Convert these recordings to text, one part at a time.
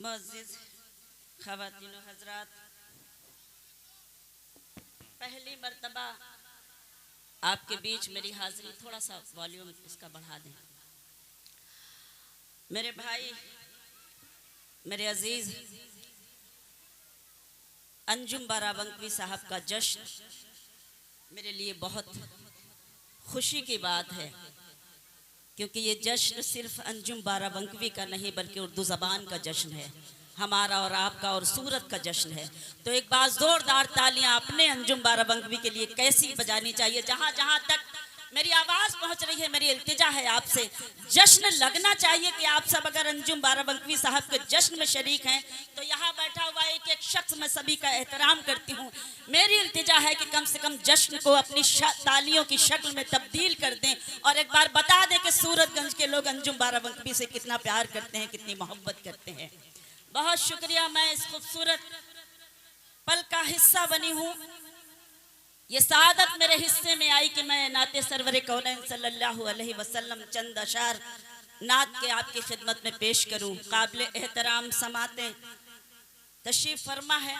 मुअज़्ज़िज़ ख़वातीन हज़रात, पहली मर्तबा आपके बीच मेरी हाज़िरी, थोड़ा सा वॉल्यूम इसका बढ़ा दें। मेरे भाई, मेरे अजीज़ अंजुम बाराबंकवी साहब का जश्न मेरे लिए बहुत खुशी की बात है, क्योंकि ये जश्न सिर्फ अंजुम बाराबंकवी का नहीं बल्कि उर्दू ज़बान का जश्न है, हमारा और आपका और सूरत का जश्न है। तो एक बार ज़ोरदार तालियां अपने अंजुम बाराबंकवी के लिए कैसी बजानी चाहिए। जहाँ जहाँ तक मेरी आवाज़ पहुँच रही है, मेरी इल्तिजा है आपसे, जश्न लगना चाहिए कि आप सब अगर अंजुम बाराबंकवी साहब के जश्न में शरीक हैं तो यहाँ बैठा हुआ एक एक शख्स मैं सभी का एहतराम करती हूँ। मेरी इल्तिजा है कि कम से कम जश्न को अपनी तालियों की शक्ल में तब्दील कर दें और एक बार बता दें कि सूरतगंज के लोग अंजुम बाराबंकवी से कितना प्यार करते हैं, कितनी मोहब्बत करते हैं। बहुत शुक्रिया, मैं इस खूबसूरत पल का हिस्सा बनी हूँ। ये सादत मेरे हिस्से में आई कि मैं नाते सरवर कौनैन सल्लल्लाहु अलैहि वसल्लम चंद अशार नात के आपकी खिदमत में पेश करूं। काबिल एहतराम समाते तशरीफ फरमा है।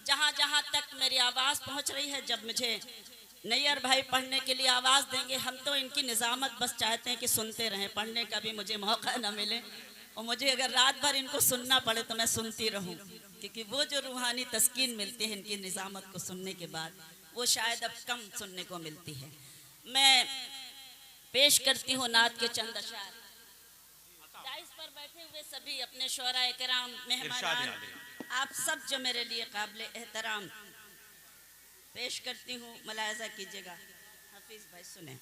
जहाँ जहाँ तक मेरी आवाज़ पहुँच रही है, जब मुझे नैयर भाई पढ़ने के लिए आवाज़ देंगे, हम तो इनकी निज़ामत बस चाहते हैं कि सुनते रहें, पढ़ने का भी मुझे मौका न मिले और मुझे अगर रात भर इनको सुनना पड़े तो मैं सुनती रहूं, क्योंकि वो जो रूहानी तस्कीन मिलती है इनकी निज़ामत को सुनने के बाद, वो शायद अब कम सुनने को मिलती है। मैं पेश करती हूँ नात के चंद अशार। डाइस पर बैठे हुए सभी अपने शोरा इकराम, मेहमान, आप सब जो मेरे लिए काबिल एहतराम, पेश करती हूँ, मुलाहिज़ा कीजिएगा। हफीज भाई सुने।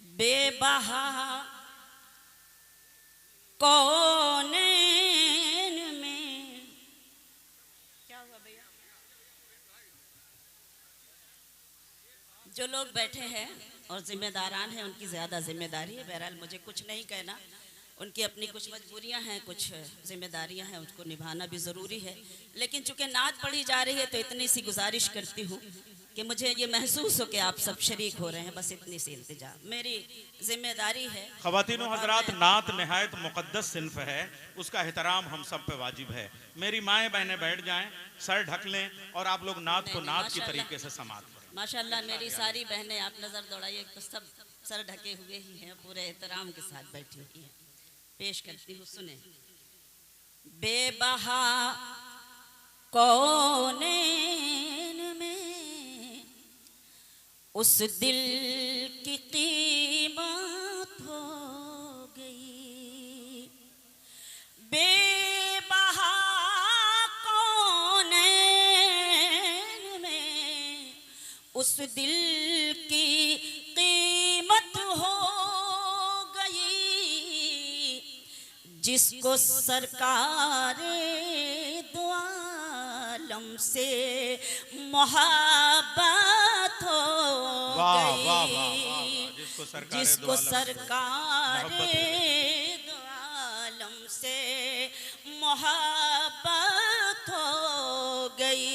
बेबहा कौनैन में, क्या हुआ भैया? जो लोग बैठे हैं और जिम्मेदारान हैं उनकी ज़्यादा जिम्मेदारी है। बहरहाल मुझे कुछ नहीं कहना, उनकी अपनी कुछ मजबूरियां हैं, कुछ जिम्मेदारियां हैं, उनको निभाना भी ज़रूरी है। लेकिन चूँकि नात पढ़ी जा रही है तो इतनी सी गुजारिश करती हूँ कि मुझे ये महसूस हो कि आप सब शरीक हो रहे हैं, बस इतनी सी इल्तिजा मेरी जिम्मेदारी है। ख़वातीनो हज़रात, नात नहायत मुक़द्दस सिन्फ़ है, उसका एहतराम हम सब पे वाजिब है। मेरी माएँ बहनें बैठ जाएं, सर ढक लें और आप लोग नात को नात की तरीके से समात करें। माशाल्लाह मेरी सारी बहनें, आप नज़र दौड़ाइए तो सब सर ढके हुए ही हैं, पूरे एहतराम के साथ बैठी हुई हैं। पेश करती हूँ, सुने। बेबहा कौनैन में उस दिल की कीमत हो गई, बेबहा कौनैन में उस दिल की कीमत हो गई, जिसको सरकार दो आलम से मोहब्बत हो गई, जिसको सरकार दो आलम से मोहब्बत हो गई।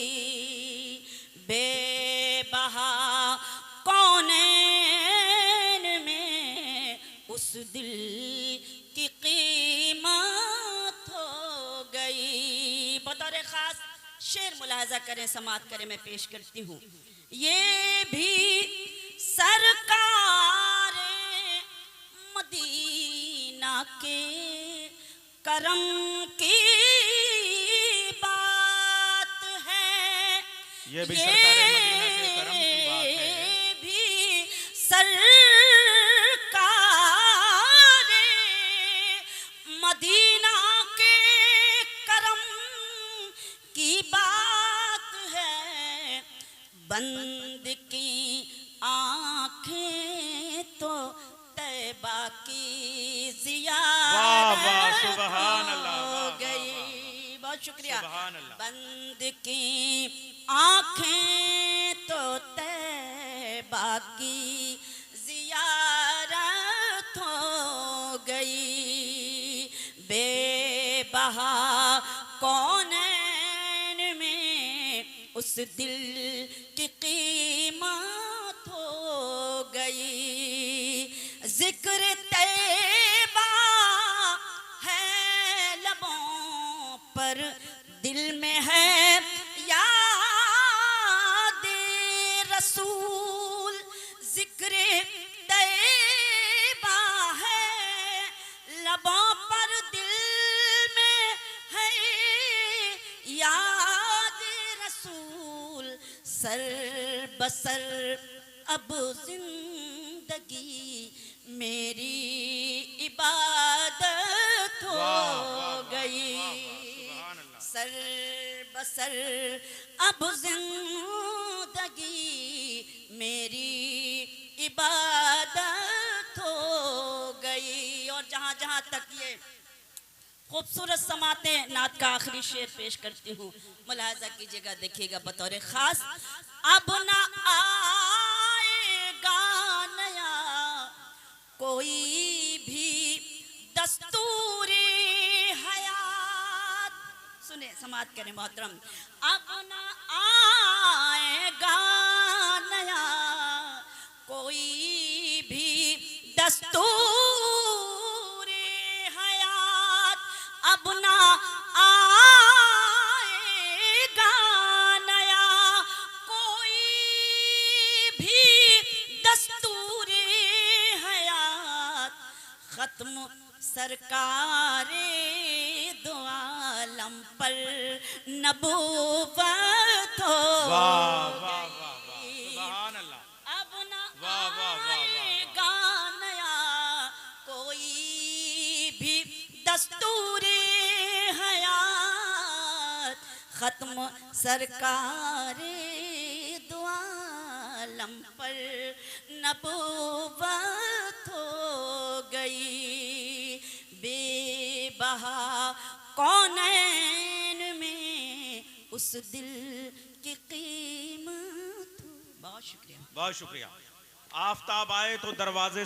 बेबहा कौनैन में उस दिल की कीमत हो गई। बतौर खास शेर मुलाहजा करें, समात करें, मैं पेश करती हूँ। ये भी सरकार मदीना के करम की बात है, ये भी सरकार मदीना के करम की बात है, ये भी सरकार मदीना के करम की बात है। बंद की आँखें तो तैबा की ज़ियारत हो गई। बहुत शुक्रिया। बंद की आँखें तो तैबा की ज़ियारत हो गई। बेबहा कौनैन में उस दिल की कीमत हो गई। जिक्र तैबा है लबों पर, दिल में है याद रसूल। जिक्र तैबा है लबों पर, दिल में है याद रसूल। सर बसर अब जिंदगी मेरी इबादत हो गई। सर बसर अब जिंदगी मेरी इबादत हो गई। और जहाँ जहाँ तक ये खूबसूरत समाते नात का आखिरी शेर पेश करती हूँ, मुलाहाजा कीजिएगा, देखिएगा बतौर खास। अब ना आएगा नया कोई भी दस्तूरी हयात। सुने समात करें मोहतरम। अब ना आएगा नया कोई भी दस्तूरी हयात। अब ना आएगा नया कोई भी दस्तूरी हयात। खत्म सरकारे दो आलम पर नबूवत हो गई। अब ना आएगा नया कोई भी दस्तूरी हयात। खत्म सरकारे दो आलम पर नबूवत हो गई। बेबहा कौनैन में उस दिल की कीमत। बहुत शुक्रिया, बहुत शुक्रिया। आफताब आए तो दरवाजे